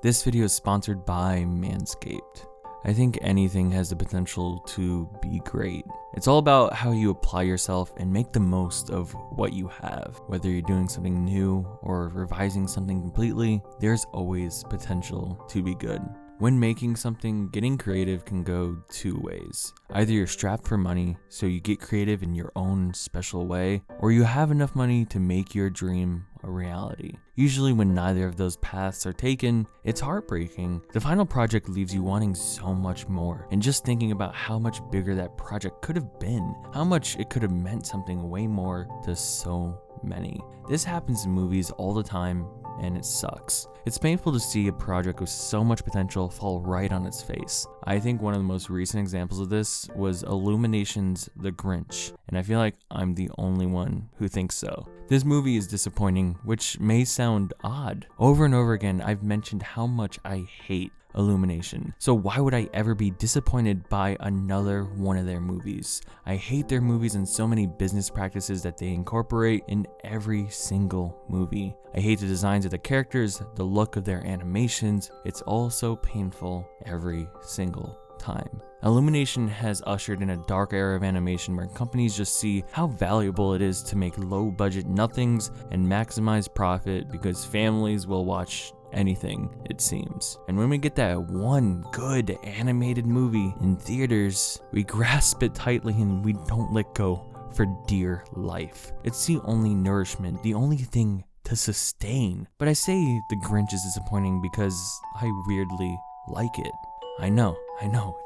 This video is sponsored by Manscaped. I think anything has the potential to be great. It's all about how you apply yourself and make the most of what you have. Whether you're doing something new or revising something completely, there's always potential to be good. When making something, getting creative can go two ways. Either you're strapped for money, so you get creative in your own special way, or you have enough money to make your dream a reality. Usually when neither of those paths are taken, it's heartbreaking. The final project leaves you wanting so much more, and just thinking about how much bigger that project could have been, how much it could have meant something way more to so many. This happens in movies all the time, and it sucks. It's painful to see a project with so much potential fall right on its face. I think one of the most recent examples of this was Illumination's The Grinch, and I feel like I'm the only one who thinks so. This movie is disappointing, which may sound odd. Over and over again, I've mentioned how much I hate Illumination, so why would I ever be disappointed by another one of their movies? I hate their movies and so many business practices that they incorporate in every single movie. I hate the designs of the characters, the look of their animations. It's all so painful every single time. Illumination has ushered in a dark era of animation where companies just see how valuable it is to make low budget nothings and maximize profit because families will watch anything, it seems. And when we get that one good animated movie in theaters, we grasp it tightly and we don't let go for dear life. It's the only nourishment, the only thing to sustain. But I say The Grinch is disappointing because I weirdly like it. I know,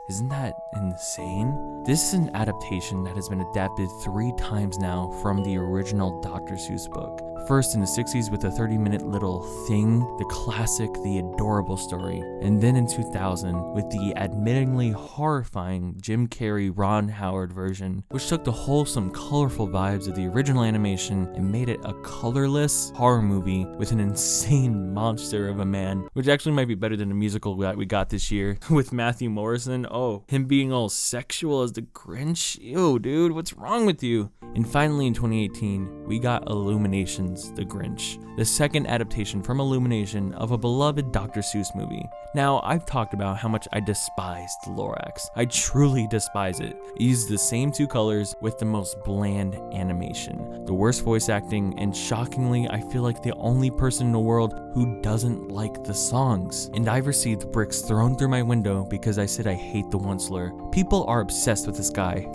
isn't that insane? This is an adaptation that has been adapted 3 times now from the original Dr. Seuss book. First in the 60s with the 30-minute little thing, the classic, the adorable story, and then in 2000 with the admittingly horrifying Jim Carrey, Ron Howard version, which took the wholesome, colorful vibes of the original animation and made it a colorless horror movie with an insane monster of a man, which actually might be better than the musical that we got this year with Matthew Morrison. Oh, him being all sexual as the Grinch? Ew, dude, what's wrong with you? And finally in 2018, we got Illumination's The Grinch, the second adaptation from Illumination of a beloved Dr. Seuss movie. Now, I've talked about how much I despise the Lorax. I truly despise it. It uses the same 2 colors with the most bland animation, the worst voice acting, and shockingly, I feel like the only person in the world who doesn't like the songs. And I've received bricks thrown through my window because I said I hate the one slur. People are obsessed with this guy.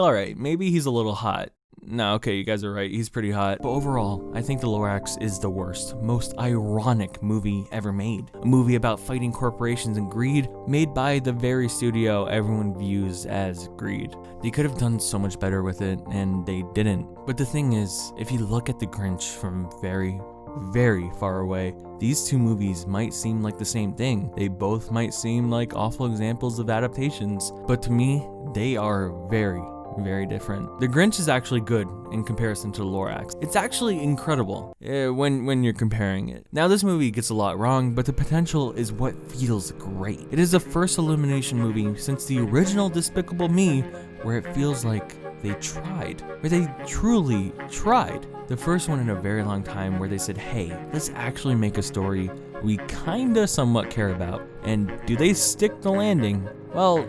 Alright, maybe he's a little hot. No, okay, you guys are right, he's pretty hot. But overall, I think The Lorax is the worst, most ironic movie ever made. A movie about fighting corporations and greed, made by the very studio everyone views as greed. They could have done so much better with it, and they didn't. But the thing is, if you look at The Grinch from very far away, these 2 movies might seem like the same thing. They both might seem like awful examples of adaptations, but to me, they are very different. The Grinch is actually good in comparison to the Lorax. It's actually incredible when you're comparing it. Now this movie gets a lot wrong, but the potential is what feels great. It is the first Illumination movie since the original Despicable Me where it feels like they tried, where they truly tried. The first one in a very long time where they said, hey, let's actually make a story we kinda somewhat care about. And do they stick the landing? Well,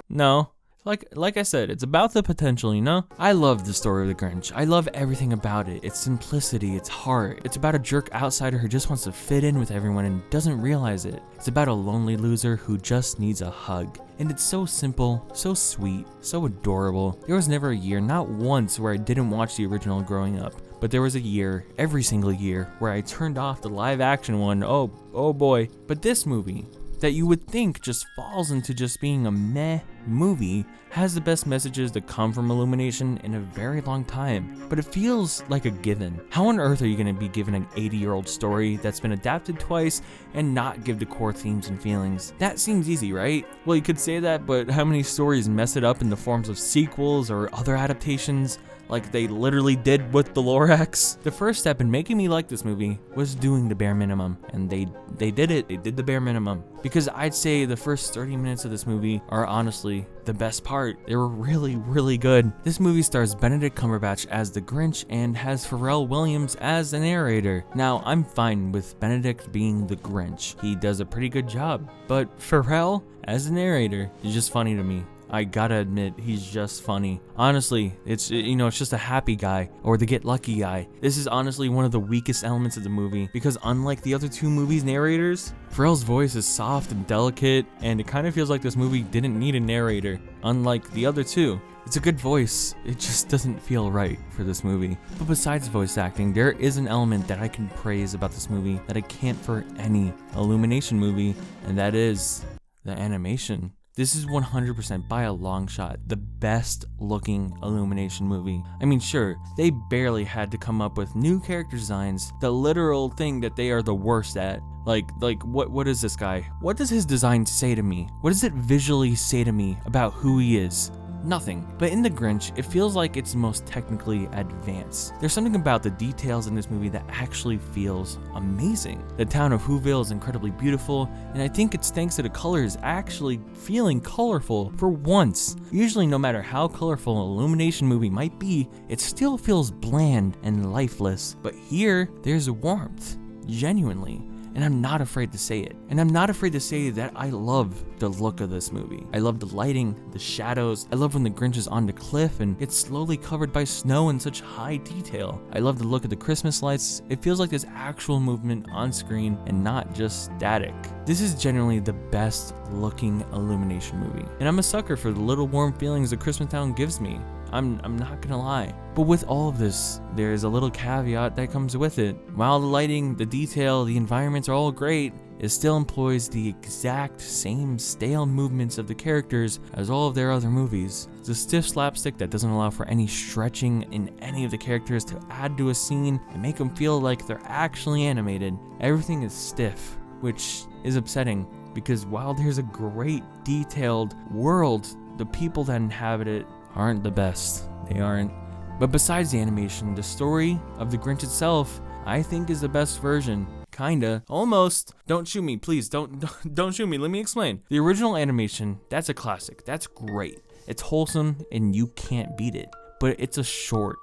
no. Like I said, it's about the potential, you know? I love the story of The Grinch. I love everything about it. Its simplicity, its heart. It's about a jerk outsider who just wants to fit in with everyone and doesn't realize it. It's about a lonely loser who just needs a hug. And it's so simple, so sweet, so adorable. There was never a year, not once, where I didn't watch the original growing up. But there was a year, every single year, where I turned off the live action one. Oh boy. But this movie, that you would think just falls into just being a meh movie, has the best messages to come from Illumination in a very long time, but it feels like a given. How on earth are you going to be given an 80-year-old story that's been adapted twice and not give the core themes and feelings? That seems easy, right? Well, you could say that, but how many stories mess it up in the forms of sequels or other adaptations? like they literally did with the Lorax. The first step in making me like this movie was doing the bare minimum, and they did it. They did the bare minimum. Because I'd say the first 30 minutes of this movie are honestly the best part. They were really, really good. This movie stars Benedict Cumberbatch as the Grinch and has Pharrell Williams as the narrator. Now, I'm fine with Benedict being the Grinch. He does a pretty good job. But Pharrell as the narrator is just funny to me. I gotta admit, he's just funny. Honestly, it's just a happy guy, or the get lucky guy. This is honestly one of the weakest elements of the movie, because unlike the other two movies' narrators, Pharrell's voice is soft and delicate, and it kind of feels like this movie didn't need a narrator, unlike the other two. It's a good voice, it just doesn't feel right for this movie. But besides voice acting, there is an element that I can praise about this movie that I can't for any Illumination movie, and that is the animation. This is 100% by a long shot the best looking Illumination movie. I mean, sure, they barely had to come up with new character designs, the literal thing that they are the worst at. Like what is this guy? What does his design say to me? What does it visually say to me about who he is? Nothing. But in The Grinch, it feels like it's most technically advanced. There's something about the details in this movie that actually feels amazing. The town of Whoville is incredibly beautiful, and I think it's thanks to the colors actually feeling colorful for once. Usually, no matter how colorful an Illumination movie might be, it still feels bland and lifeless. But here, there's warmth. Genuinely. And I'm not afraid to say it. And I'm not afraid to say that I love the look of this movie. I love the lighting, the shadows. I love when the Grinch is on the cliff and it's slowly covered by snow in such high detail. I love the look of the Christmas lights. It feels like there's actual movement on screen and not just static. This is generally the best looking Illumination movie. And I'm a sucker for the little warm feelings that Christmas Town gives me. I'm not gonna lie. But with all of this, there is a little caveat that comes with it. While the lighting, the detail, the environments are all great, it still employs the exact same stale movements of the characters as all of their other movies. It's a stiff slapstick that doesn't allow for any stretching in any of the characters to add to a scene and make them feel like they're actually animated. Everything is stiff, which is upsetting because while there's a great detailed world, the people that inhabit it aren't the best. They aren't. But besides the animation, the story of the Grinch itself, I think is the best version. Kinda. Almost. Don't shoot me, please. Don't shoot me. Let me explain. The original animation, that's a classic. That's great. It's wholesome and you can't beat it. But it's a short,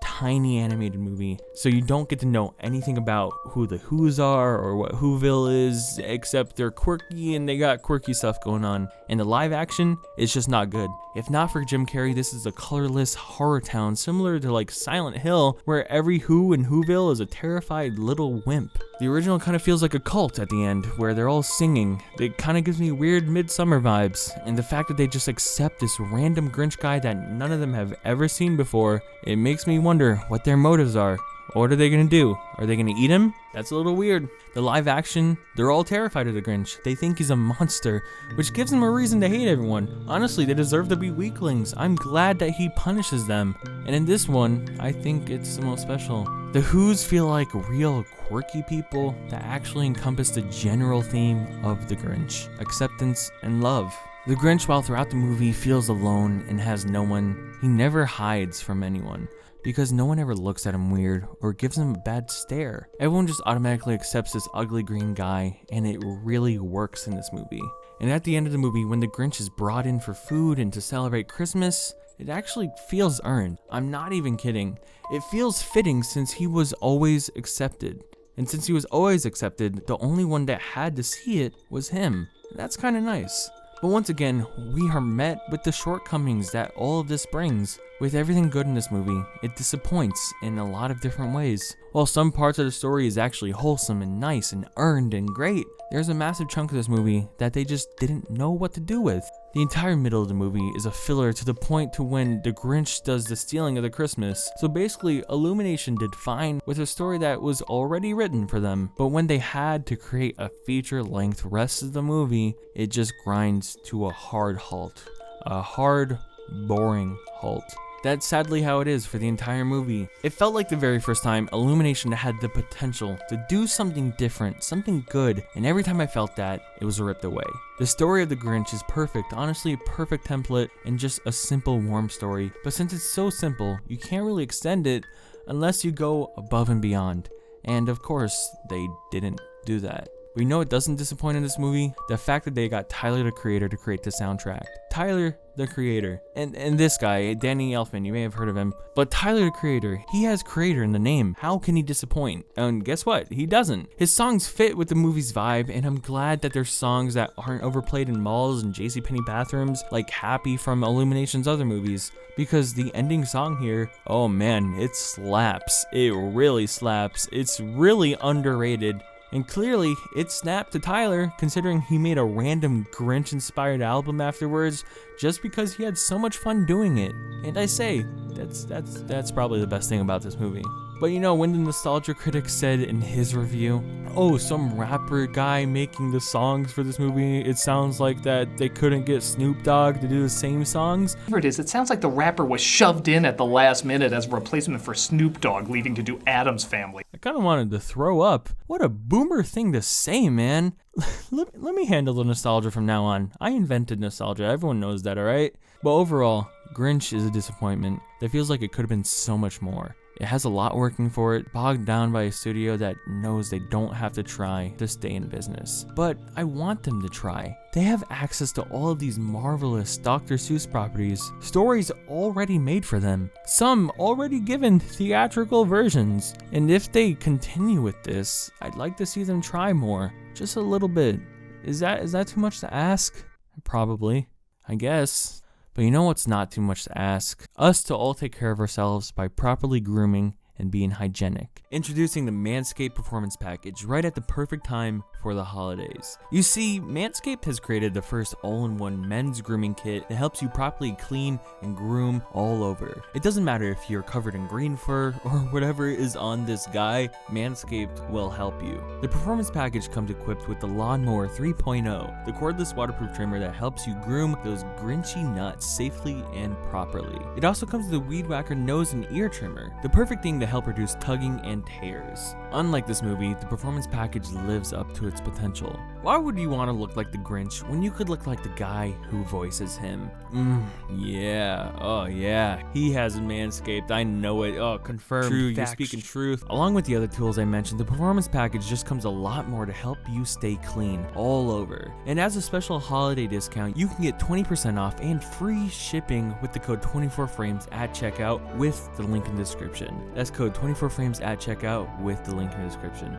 tiny animated movie, so you don't get to know anything about who the Who's are or what Whoville is, except they're quirky and they got quirky stuff going on. And the live action is just not good. If not for Jim Carrey, this is a colorless horror town similar to like Silent Hill, where every Who in Whoville is a terrified little wimp. The original kind of feels like a cult at the end, where they're all singing. It kind of gives me weird Midsummer vibes, and the fact that they just accept this random Grinch guy that none of them have ever seen before, it makes me wonder what their motives are. What are they gonna do? Are they gonna eat him? That's a little weird. The live action, they're all terrified of the Grinch. They think he's a monster, which gives them a reason to hate everyone. Honestly, they deserve to be weaklings. I'm glad that he punishes them. And in this one, I think it's the most special. The Who's feel like real quirky people that actually encompass the general theme of the Grinch: acceptance and love. The Grinch, while throughout the movie feels alone and has no one, he never hides from anyone, because no one ever looks at him weird or gives him a bad stare. Everyone just automatically accepts this ugly green guy, and it really works in this movie. And at the end of the movie, when the Grinch is brought in for food and to celebrate Christmas, it actually feels earned. I'm not even kidding. It feels fitting since he was always accepted. And since he was always accepted, the only one that had to see it was him. That's kind of nice. But once again, we are met with the shortcomings that all of this brings. With everything good in this movie, it disappoints in a lot of different ways. While some parts of the story is actually wholesome and nice and earned and great, there's a massive chunk of this movie that they just didn't know what to do with. The entire middle of the movie is a filler to the point to when the Grinch does the stealing of the Christmas. So basically, Illumination did fine with a story that was already written for them, but when they had to create a feature-length rest of the movie, it just grinds to a hard halt. A hard, boring halt. that's sadly how it is for the entire movie. It felt like the very first time Illumination had the potential to do something different, something good, and every time I felt that, it was ripped away. The story of The Grinch is perfect, honestly a perfect template, and just a simple, warm story. But since it's so simple, you can't really extend it unless you go above and beyond. And of course, they didn't do that. But you know what doesn't disappoint in this movie? The fact that they got Tyler, the creator, to create the soundtrack. Tyler, the creator. And this guy, Danny Elfman, you may have heard of him. But Tyler, the creator, he has creator in the name. How can he disappoint? And guess what? He doesn't. His songs fit with the movie's vibe, and I'm glad that there's songs that aren't overplayed in malls and JCPenney bathrooms, like Happy from Illumination's other movies. Because the ending song here, oh man, it slaps. It really slaps. It's really underrated. And clearly, it snapped to Tyler, considering he made a random Grinch-inspired album afterwards, just because he had so much fun doing it. And I say, that's probably the best thing about this movie. But you know, when the Nostalgia Critic said in his review, oh, some rapper guy making the songs for this movie, it sounds like that they couldn't get Snoop Dogg to do the same songs. Whatever it is, it sounds like the rapper was shoved in at the last minute as a replacement for Snoop Dogg, leaving to do Adam's Family. I kind of wanted to throw up. What a boomer thing to say, man. Let me handle the nostalgia from now on. I invented nostalgia, everyone knows that, alright? But overall, Grinch is a disappointment. It feels like it could have been so much more. It has a lot working for it, bogged down by a studio that knows they don't have to try to stay in business. But I want them to try. They have access to all of these marvelous Dr. Seuss properties, stories already made for them, some already given theatrical versions. And if they continue with this, I'd like to see them try more, just a little bit. Is that too much to ask? Probably, I guess. But you know what's not too much to ask? Us to all take care of ourselves by properly grooming and being hygienic. Introducing the Manscaped Performance Package right at the perfect time for the holidays. You see, Manscaped has created the first all-in-one men's grooming kit that helps you properly clean and groom all over. It doesn't matter if you're covered in green fur or whatever is on this guy, Manscaped will help you. The Performance Package comes equipped with the Lawnmower 3.0, the cordless waterproof trimmer that helps you groom those grinchy nuts safely and properly. It also comes with a Weed Whacker nose and ear trimmer, the perfect thing to help reduce tugging and tears. Unlike this movie, the Performance Package lives up to its potential. Why would you want to look like the Grinch when you could look like the guy who voices him? Yeah, oh yeah, he has a Manscaped, I know it, oh confirmed, true, you're speaking truth. Along with the other tools I mentioned, the Performance Package just comes a lot more to help you stay clean all over. And as a special holiday discount, you can get 20% off and free shipping with the code 24frames at checkout with the link in the description. That's code 24frames at checkout with the link in the description.